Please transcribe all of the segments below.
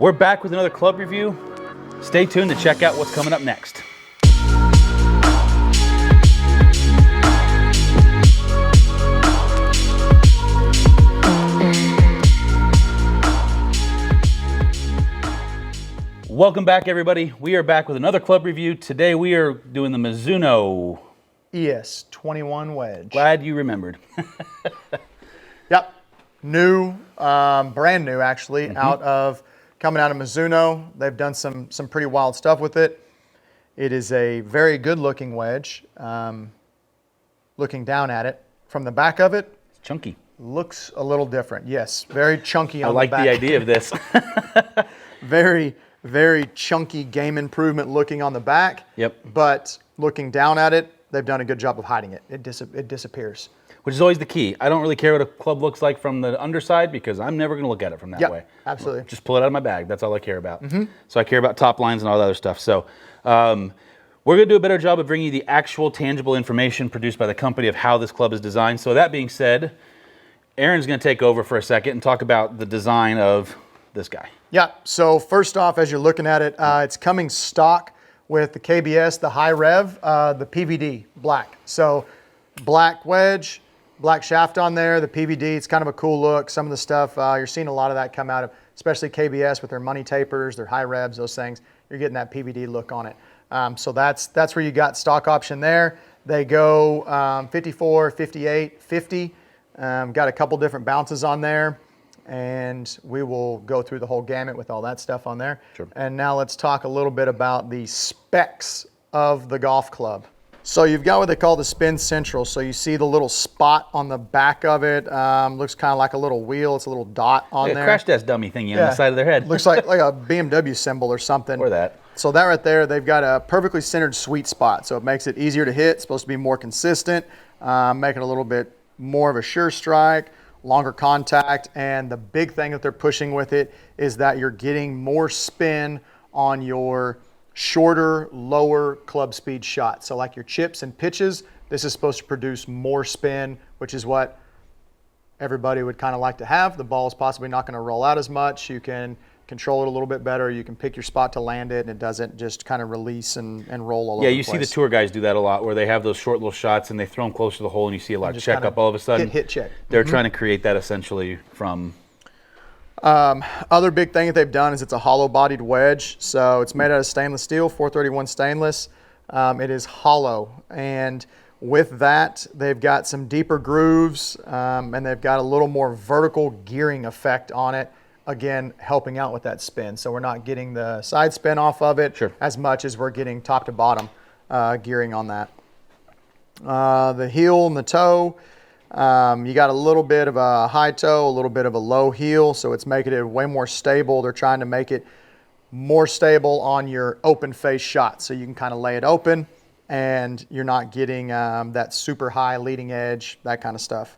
We're back with another club review. Stay tuned to check out what's coming up next. Welcome back, everybody. We are back with another club review. Today we are doing the Mizuno Es21 Wedge. Glad you remembered. Yep, new, brand new actually, coming out of Mizuno. They've done some pretty wild stuff with it. It is a very good looking wedge. Looking down at it, from the back of it, It's chunky. looks a little different. Yes, very chunky I on like the back. the idea of this. Very chunky game improvement looking on the back. Yep. But looking down at it, they've done a good job of hiding it. It disappears. Which is always the key. I don't really care what a club looks like from the underside because I'm never going to look at it from that Yep, way. absolutely. Just pull it out of my bag. That's all I care about. So I care about top lines and all that other stuff. So we're going to do a better job of bringing you the actual tangible information produced by the company of how this club is designed. So that being said, Aaron's going to take over for a second and talk about the design of this guy. Yeah, so first off, as you're looking at it, it's coming stock with the KBS, the high rev, the PVD black. So black wedge, black shaft on there, the PVD, it's kind of a cool look. Some of the stuff, you're seeing a lot of that come out of, especially KBS with their money tapers, their high revs, those things. You're getting that PVD look on it. So that's where you got stock option there. They go 54, 58, 50. Got a couple different bounces on there. And we will go through the whole gamut with all that stuff on there. Sure. And now let's talk a little bit about the specs of the golf club. So you've got what they call the spin central. So you see the little spot on the back of it. Looks kind of like a little wheel. It's a little dot on Like there. a crash test dummy thingy on the side of their head. Looks like a BMW symbol or something. Or that. So that right there, they've got a perfectly centered sweet spot. So it makes it easier to hit. It's supposed to be more consistent, making it a little bit more of a sure strike, longer contact, and the big thing that they're pushing with it is that you're getting more spin on your shorter, lower club speed shots. So like your chips and pitches, this is supposed to produce more spin, which is what everybody would kind of like to have. The ball is possibly not going to roll out as much. You can control it a little bit better. You can pick your spot to land it, and it doesn't just kind of release and roll all over the place. Yeah, you see the tour guys do that a lot where they have those short little shots and they throw them close to the hole and you see a lot of check up all of a sudden. Hit check. They're trying to create that essentially from... Other big thing that they've done is it's a hollow-bodied wedge. So it's made out of stainless steel, 431 stainless. It is hollow, and with that, they've got some deeper grooves, and they've got a little more vertical gearing effect on it. Again, helping out with that spin. So we're not getting the side spin off of it as much as we're getting top to bottom gearing on that. The heel and the toe. You got a little bit of a high toe, a little bit of a low heel, so it's making it way more stable. They're trying to make it more stable on your open face shot, so you can kind of lay it open and you're not getting that super high leading edge, that kind of stuff.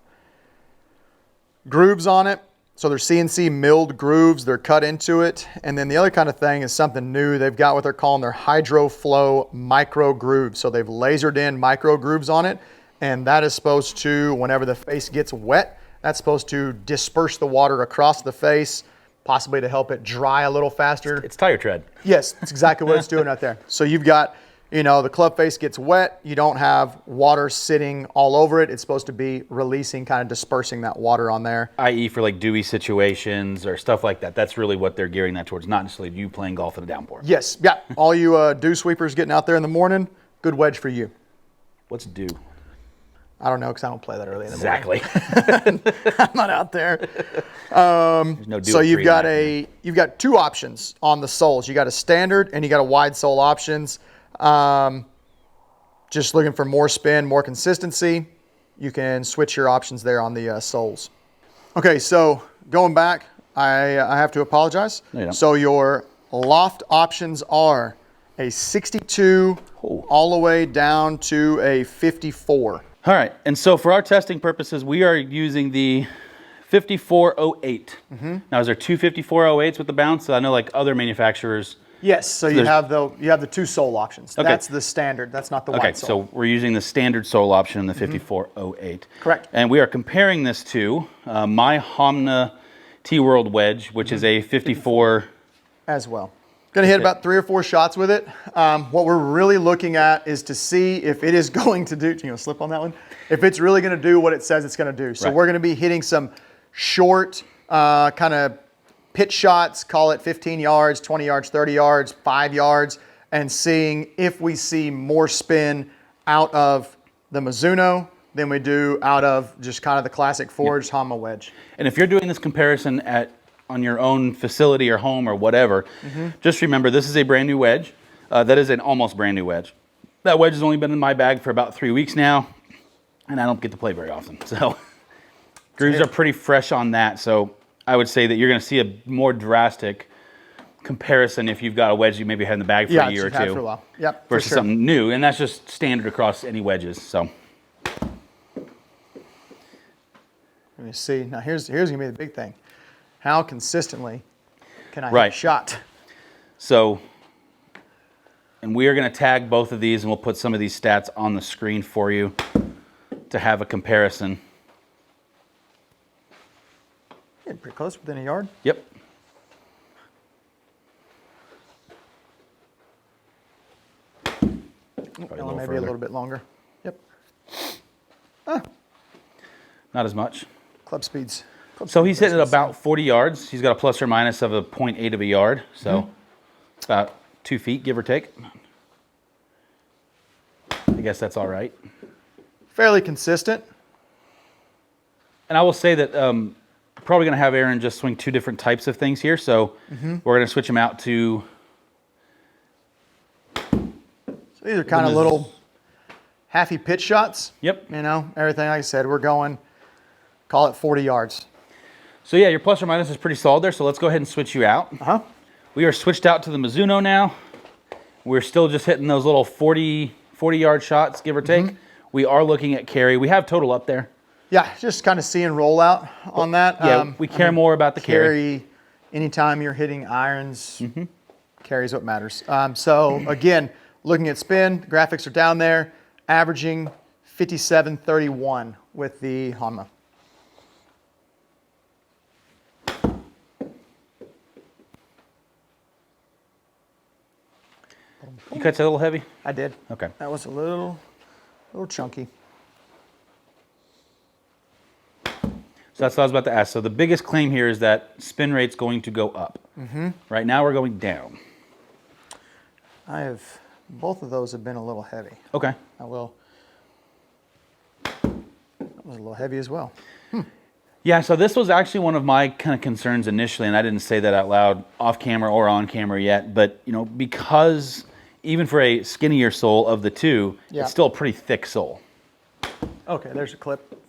Grooves on it, so they're CNC milled grooves, they're cut into it. And then the other kind of thing is something new. They've got what they're calling their hydro flow micro grooves. So they've lasered in micro grooves on it. And that is supposed to, whenever the face gets wet, that's supposed to disperse the water across the face, possibly to help it dry a little faster. It's tire tread. Yes, that's exactly what it's doing right there. So you've got, the club face gets wet. You don't have water sitting all over it. It's supposed to be releasing, kind of dispersing that water on there. I.e. for like dewy situations or stuff like that. That's really what they're gearing that towards, not necessarily you playing golf in a downpour. Yes, yeah. All you dew sweepers getting out there in the morning, good wedge for you. What's dew? I don't know because I don't play that early in the morning. Exactly. I'm not out there. There's no dew So at you've 3 in the got got two options on the soles. You got a standard and you got a wide sole options. Just looking for more spin, more consistency. You can switch your options there on the soles. Okay, so going back, I have to apologize. No, you don't. So your loft options are a 62 all the way down to a 54. All right, and so for our testing purposes, we are using the 5408. Now, is there two 5408s with the bounce? I know like other manufacturers. Yes, so you have the two sole options. Okay. That's the standard. That's not the Okay, wide sole. so we're using the standard sole option in the 5408. Correct. And we are comparing this to my Homna T-World wedge, which is a 54 as well. Going to hit about 3 or 4 shots with it. What we're really looking at is to see if it is going to do, you know, slip on that one, if it's really going to do what it says it's going to do. So we're going to be hitting some short kind of pitch shots, call it 15 yards, 20 yards, 30 yards, 5 yards, and seeing if we see more spin out of the Mizuno than we do out of just kind of the classic forged Hanma wedge. And if you're doing this comparison on your own facility or home or whatever, just remember this is a brand new wedge. That is an almost brand new wedge. That wedge has only been in my bag for about 3 weeks now, and I don't get to play very often. So grooves are pretty fresh on that. So I would say that you're going to see a more drastic comparison if you've got a wedge you maybe had in the bag for a year or two. For a while. Yep, versus something new, and that's just standard across any wedges. So let me see. Now here's going to be the big thing. How consistently can I hit a shot? So, and we are going to tag both of these, and we'll put some of these stats on the screen for you to have a comparison. Getting pretty close, within a yard. Yep. Maybe a little bit longer. Yep. Not as much. Club speeds. So he's hitting at about 40 yards. He's got a plus or minus of a 0.8 of a yard. So about 2 feet, give or take. I guess that's all right. Fairly consistent. And I will say that probably going to have Aaron just swing 2 different types of things here. So we're going to switch him out to... So these are kind of little halfy pitch shots. Yep. You know, everything like I said, we're going, call it 40 yards. So yeah, your plus or minus is pretty solid there. So let's go ahead and switch you out. We are switched out to the Mizuno now. We're still just hitting those little 40 yard shots, give or take. We are looking at carry. We have total up there. Yeah, just kind of seeing rollout on that. Yeah, we care more about the carry. Anytime you're hitting irons, carry is what matters. So again, looking at spin, the graphics are down there, averaging 57.31 with the Hanma. You catch that a little heavy? I did. Okay. That was a little chunky. So that's what I was about to ask. So the biggest claim here is that spin rate's going to go up. Right now we're going down. Both of those have been a little heavy. Okay. That was a little heavy as well. Yeah, so this was actually one of my kind of concerns initially, and I didn't say that out loud off camera or on camera yet, but you know, because even for a skinnier sole of the two, it's still a pretty thick sole. Okay, there's a clip.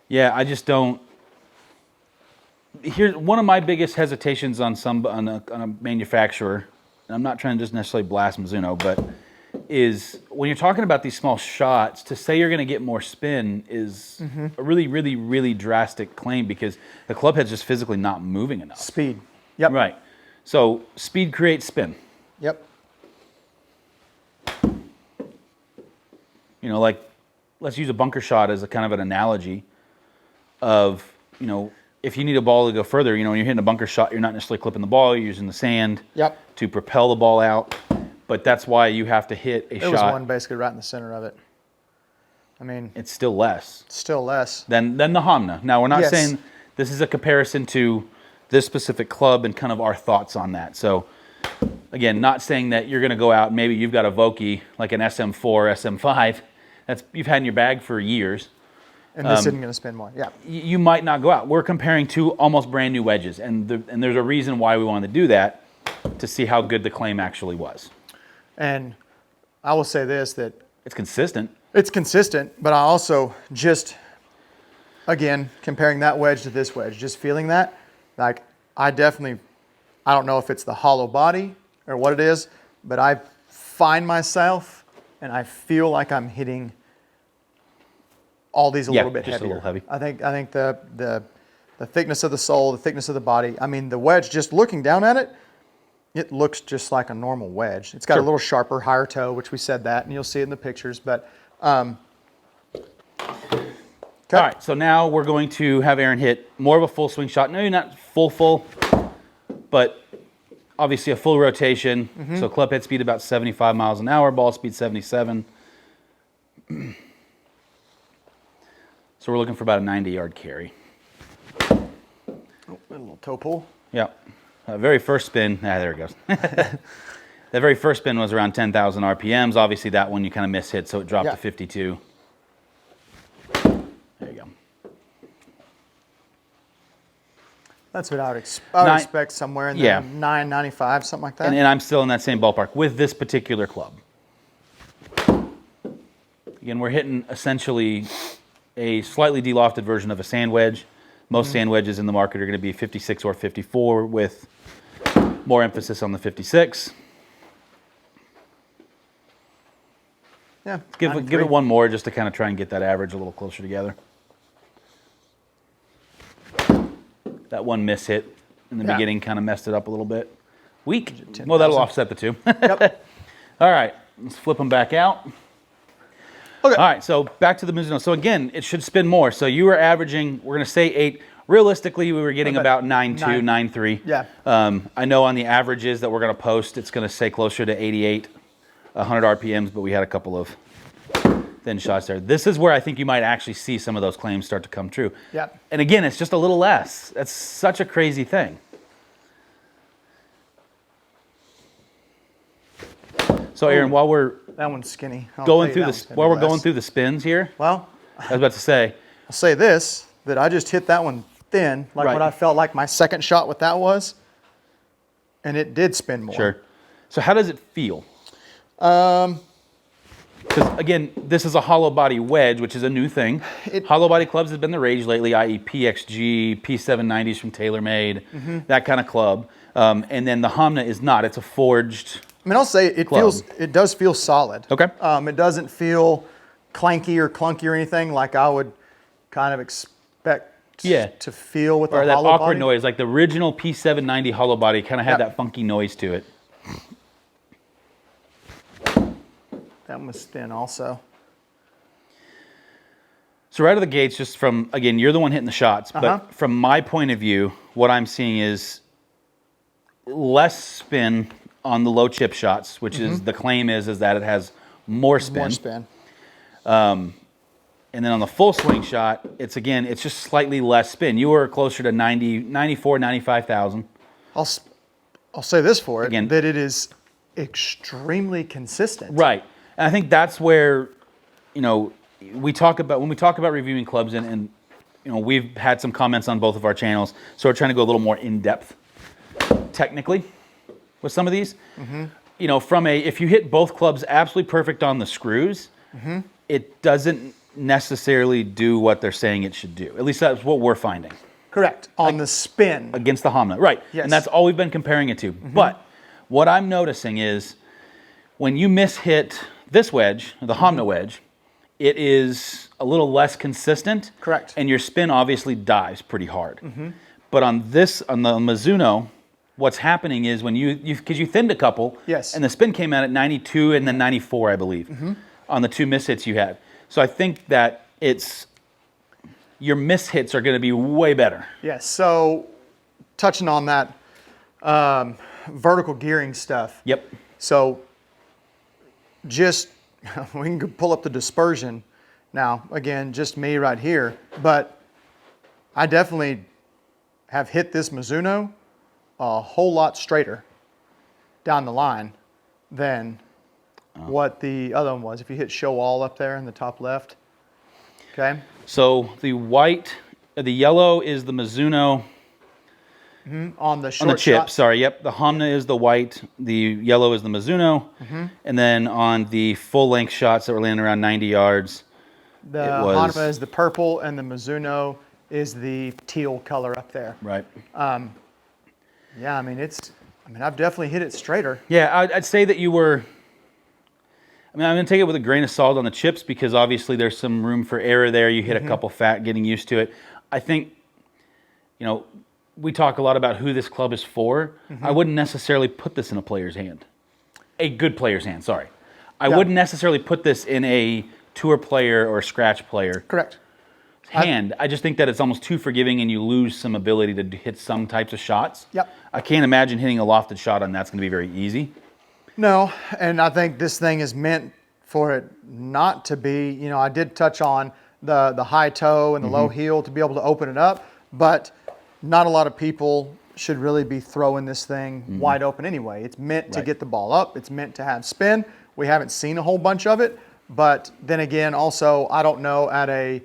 Yeah, I just don't. Here's one of my biggest hesitations on a manufacturer, and I'm not trying to just necessarily blast Mizuno, but is when you're talking about these small shots, to say you're going to get more spin is a really, really, really drastic claim because the club head's just physically not moving enough. Speed. Yep. Right. So speed creates spin. Yep. You know, like let's use a bunker shot as a kind of an analogy of, you know, if you need a ball to go further, you know, when you're hitting a bunker shot, you're not necessarily clipping the ball, you're using the sand to propel the ball out. But that's why you have to hit a shot. There was one basically right in the center of it. I mean, it's still less. Still less. Than the Hanma. Now, we're not saying this is a comparison to this specific club and kind of our thoughts on that. So, again, not saying that you're going to go out and maybe you've got a Vokey, like an SM4, SM5, that's you've had in your bag for years. And this isn't going to spin more. Yeah. You might not go out. We're comparing 2 almost brand new wedges. And there's a reason why we wanted to do that, to see how good the claim actually was. And I will say this, that it's consistent. It's consistent, but I also just, again, comparing that wedge to this wedge, just feeling that, like I don't know if it's the hollow body or what it is, but I find myself and I feel like I'm hitting all these a little bit just heavier. A little heavy. I think the thickness of the sole, the thickness of the body, I mean the wedge, just looking down at it, it looks just like a normal wedge. It's got a little sharper, higher toe, which we said that, and you'll see it in the pictures. But All right, so now we're going to have Aaron hit more of a full swing shot. No, not full, but obviously a full rotation. So club head speed about 75 miles an hour, ball speed 77. So we're looking for about a 90-yard carry. Oh, a little toe pull. Yeah. Very first spin, there it goes. The very first spin was around 10,000 RPMs. Obviously that one you kind of mishit, so it dropped to 52. There you go. That's what I would expect somewhere in there, 995, something like that. And I'm still in that same ballpark with this particular club. Again, we're hitting essentially a slightly de-lofted version of a sand wedge. Most sand wedges in the market are going to be 56 or 54 with more emphasis on the 56. Yeah, Give it one more just to kind of try and get that average a little closer together. That one miss hit in the beginning kind of messed it up a little bit. Weak. Well, that'll offset the two. Yep. All right, let's flip them back out. Okay. All right, so back to the Mizuno. So again, it should spin more. So you were averaging, we're going to say 8. Realistically, we were getting about 9.2, 9.3. Yeah. I know on the averages that we're going to post, it's going to say closer to 88, 100 RPMs, but we had a couple of thin shots there. This is where I think you might actually see some of those claims start to come true. Yeah. And again, it's just a little less. That's such a crazy thing. So Aaron, while we're that one's skinny. going through the spins here, well, I was about to say, I'll say this, that I just hit that one thin, like what I felt like my second shot with that was, and it did spin more. Sure. So how does it feel? Because again, this is a hollow body wedge, which is a new thing. Hollow body clubs have been the rage lately, i.e. PXG, P790s from TaylorMade, that kind of club. And then the Hamna is not. It's a forged I mean, I'll say it does feel solid. Okay. It doesn't feel clanky or clunky or anything like I would kind of expect to feel with a hollow body. Or that awkward noise, like the original P790 hollow body kind of had that funky noise to it. That one was thin also. So right out of the gates, just from, again, you're the one hitting the shots, but from my point of view, what I'm seeing is less spin on the low chip shots, which is the claim is that it has more spin. More spin. And then on the full swing shot, it's just slightly less spin. You were closer to 90, 94, 95,000. I'll say this for it, that it is extremely consistent. Right. And I think that's where, when we talk about reviewing clubs, and we've had some comments on both of our channels, so we're trying to go a little more in depth technically with some of these. If you hit both clubs absolutely perfect on the screws, it doesn't necessarily do what they're saying it should do. At least that's what we're finding. Correct. On the spin. Against the Hamna. Right. Yes. And that's all we've been comparing it to. But what I'm noticing is when you mishit this wedge, the Hamna wedge, it is a little less consistent. Correct. And your spin obviously dives pretty hard. But on the Mizuno, what's happening is when because you thinned a couple, and the spin came out at 92 and then 94, I believe, on the two mishits you had. So I think that your mishits are going to be way better. Yes. So touching on that vertical gearing stuff. Yep. So just we can pull up the dispersion now. Again, just me right here, but I definitely have hit this Mizuno a whole lot straighter down the line than what the other one was. If you hit show all up there in the top left, okay? So the yellow is the Mizuno. On the chip, shot. sorry, yep. The Hamna is the white, the yellow is the Mizuno. And then on the full length shots that were landing around 90 yards, the Hanma is the purple and the Mizuno is the teal color up there. Right. Yeah, I mean, I've definitely hit it straighter. Yeah, I'd say that you were, I'm going to take it with a grain of salt on the chips because obviously there's some room for error there. You hit a couple fat, getting used to it. I think, we talk a lot about who this club is for. I wouldn't necessarily put this in a player's hand. A good player's hand, sorry. I wouldn't necessarily put this in a tour player or scratch player. Correct. hand. I just think that it's almost too forgiving and you lose some ability to hit some types of shots. Yep. I can't imagine hitting a lofted shot on that's going to be very easy. No, and I think this thing is meant for it not to be, you know, I did touch on the high toe and the low heel to be able to open it up, but not a lot of people should really be throwing this thing wide open anyway. It's meant to get the ball up. It's meant to have spin. We haven't seen a whole bunch of it, but then again, also, I don't know at a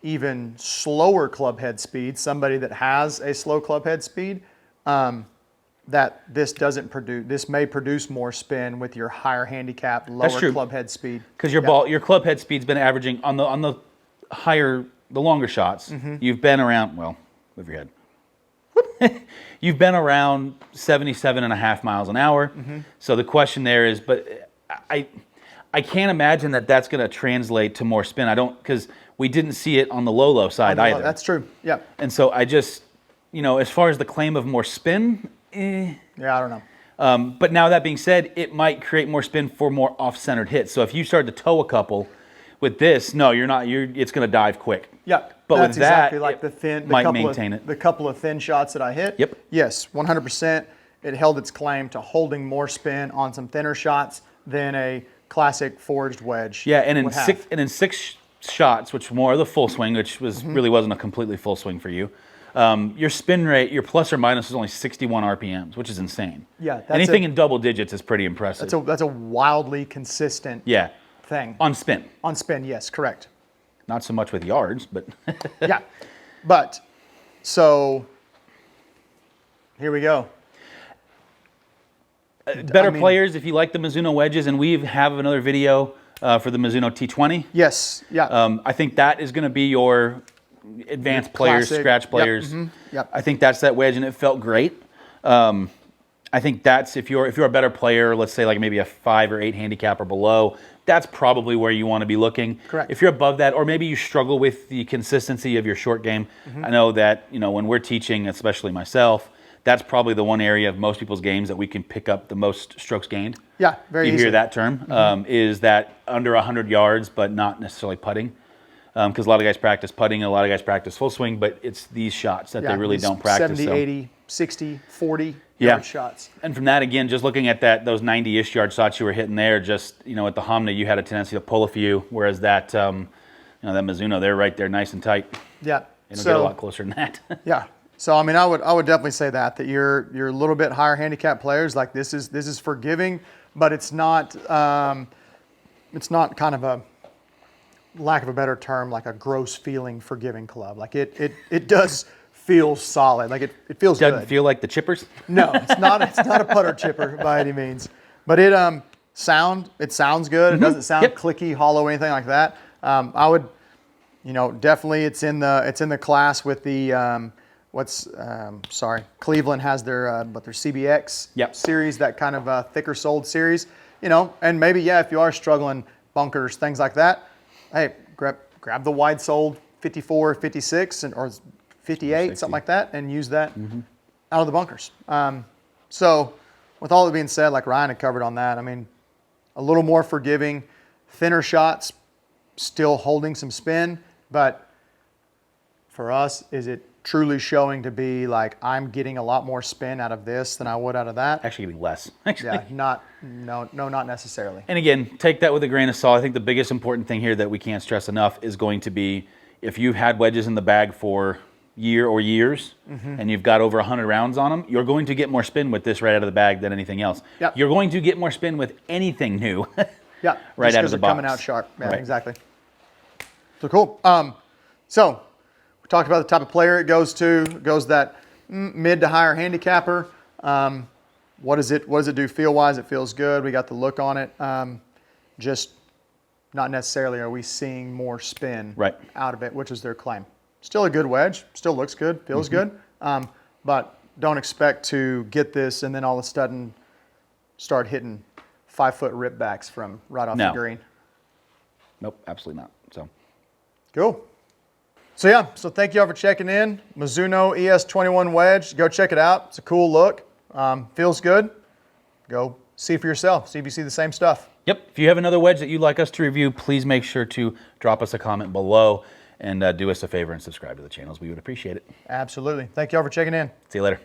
even slower club head speed, somebody that has a slow club head speed, that this doesn't produce, this may produce more spin with your higher handicap, lower club head speed. Because your club head speed's been averaging on the higher, the longer shots, you've been around, well, move your head. You've been around 77.5 miles an hour. So the question there is, but I can't imagine that that's going to translate to more spin. I don't, because we didn't see it on the low side either. That's true. Yeah. And so I just, you know, as far as the claim of more spin, yeah, I don't know. but now that being said, it might create more spin for more off-centered hits. So if you start to toe a couple with this, no, you're not. It's going to dive quick. Yeah, but that's with that, exactly like the might maintain it. The couple of thin shots that I hit. Yep. Yes, 100%. It held its claim to holding more spin on some thinner shots than a classic forged wedge. Yeah, and in six shots, which were more of the full swing, which was really wasn't a completely full swing for you. Your spin rate, your plus or minus is only 61 RPMs, which is insane. Yeah, anything in double digits is pretty impressive. That's a wildly consistent thing. On spin. On spin, yes, correct. Not so much with yards, but yeah. But so here we go. Better players, if you like the Mizuno wedges, and we have another video for the Mizuno T20. Yes, yeah. I think that is going to be your advanced players, classic, scratch players. Yep. I think that's that wedge, and it felt great. I think that's if you're a better player, let's say like maybe a 5 or 8 handicap or below, that's probably where you want to be looking. Correct. If you're above that, or maybe you struggle with the consistency of your short game, I know that when we're teaching, especially myself, that's probably the one area of most people's games that we can pick up the most strokes gained. Yeah, very easy. You hear that term, is that under 100 yards, but not necessarily putting. Because a lot of guys practice putting, a lot of guys practice full swing, but it's these shots that they really don't practice. 70, 80, 60, 40 yard shots. And from that, again, just looking at those 90-ish yard shots you were hitting there, just, at the Homna, you had a tendency to pull a few, whereas that, that Mizuno, they're right there nice and tight. Yeah. It'll get a lot closer than that. Yeah. So, I mean, I would definitely say that you're a little bit higher handicap players, like this is forgiving, but it's not kind of a, lack of a better term, like a gross feeling forgiving club. Like it does feel solid. Like it feels good. Doesn't feel like the chippers? No, it's not a putter chipper by any means. But it sounds good. It doesn't sound clicky, hollow, anything like that. I would, definitely it's in the class with the Cleveland has their CBX series, that kind of thicker soled series, and maybe if you are struggling, bunkers, things like that, hey, grab the wide soled 54, 56, or 58, something like that, and use that out of the bunkers. So with all that being said, like Ryan had covered on that, I mean, a little more forgiving, thinner shots, still holding some spin, but for us, is it truly showing to be like, I'm getting a lot more spin out of this than I would out of that? Actually getting less. Actually. Yeah, not necessarily. And again, take that with a grain of salt. I think the biggest important thing here that we can't stress enough is going to be, if you've had wedges in the bag for year or years and you've got over 100 rounds on them, you're going to get more spin with this right out of the bag than anything else. Yep. You're going to get more spin with anything new right out of the box. Coming out sharp. Yeah, right. Exactly. So cool. So we talked about the type of player it goes to. It goes that mid to higher handicapper. What does it do feel-wise? It feels good. We got the look on it. Just not necessarily are we seeing more spin out of it, which is their claim. Still a good wedge. Still looks good. Feels good. But don't expect to get this and then all of a sudden start hitting 5-foot ripbacks from right off the green. Nope, absolutely not. So cool. So thank you all for checking in. Mizuno ES21 Wedge. Go check it out. It's a cool look. Feels good. Go see for yourself. See if you see the same stuff. Yep. If you have another wedge that you'd like us to review, please make sure to drop us a comment below. and do us a favor and subscribe to the channels. We would appreciate it. Absolutely. Thank you all for checking in. See you later.